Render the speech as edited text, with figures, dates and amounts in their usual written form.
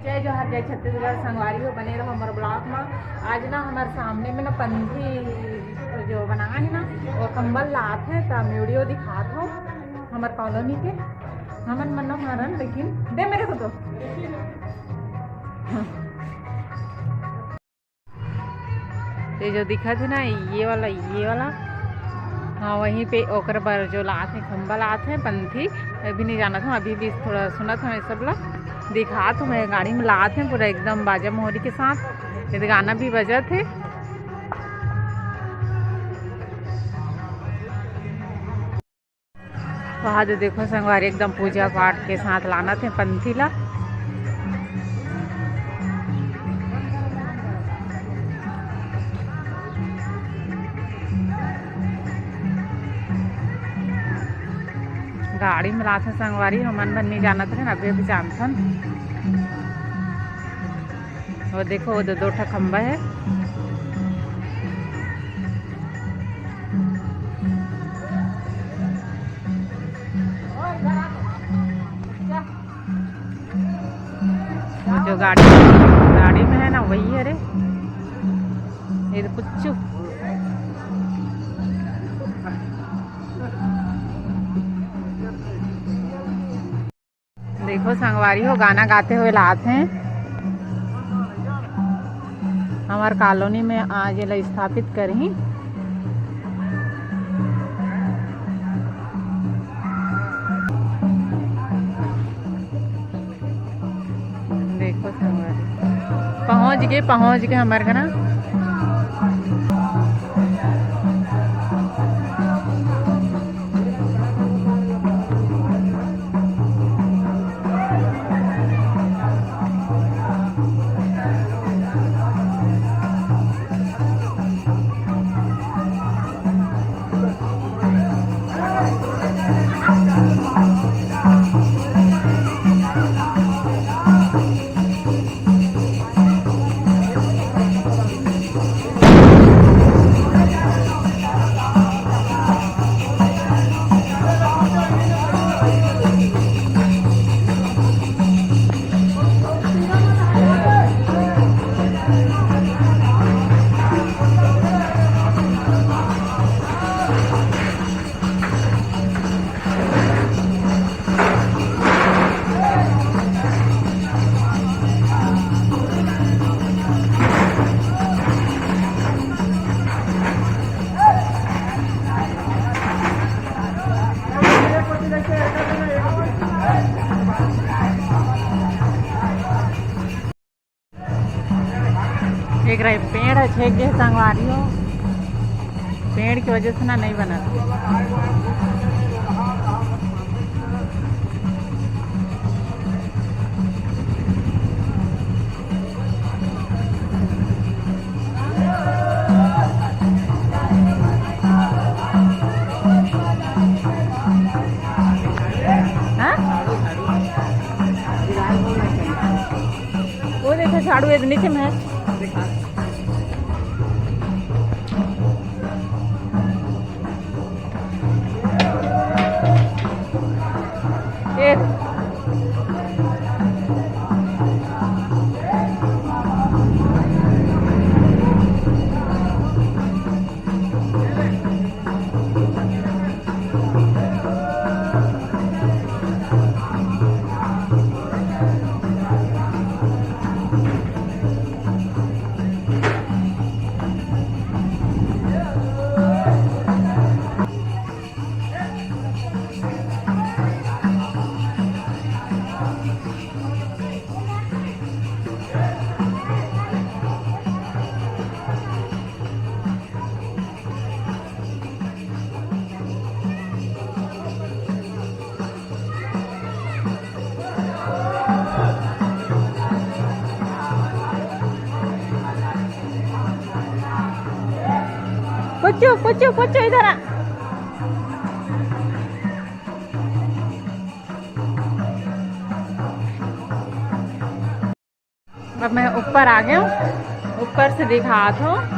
जय जोहार जय छत्तीसगढ़ संगवारी हो बने रहो हमारे ब्लॉग में। आज ना हमारे सामने में ना पंथी जो बना है ना वो कंबल लात है तो वीडियो दिखात हो हमारे कॉलोनी के हमन मनो हरन लेकिन दे मेरे को तो ये जो दिखा थे ना ये वाला हाँ वहीं पे ओकर पर जो लात है कंबल लात है पंथी अभी नहीं जाना था अभी भी थोड़ा सुना था मैं सब लोग दिखा तो मैं गाड़ी में लात है पूरा एकदम बाजा मोहरी के साथ ये गाना भी बजा थे। वहाँ जो देखो संगवारी एकदम पूजा पाठ के साथ लाना थे पंथी ला। गाड़ी में लाते संगवारी हमन बन नहीं जाना था अभी अभी जानथन। वो देखो वो दो ठा खंबा है जो गाड़ी में है ना वही है रे ये तो पुच्चू देखो संगवारी हो गाना गाते हुए लाते हैं हमारे कॉलोनी में आज ये स्थापित करी। देखो संगवारी पहुंच गए हमारे घर। एक रहे पेड़ है छेक के संगवारी हो पेड़ की वजह से ना नहीं बना। वो देखो झाड़ू एक नीचे में है पुच्चू इधर आ। अब मैं ऊपर आ गया हूँ ऊपर से दिखा दो।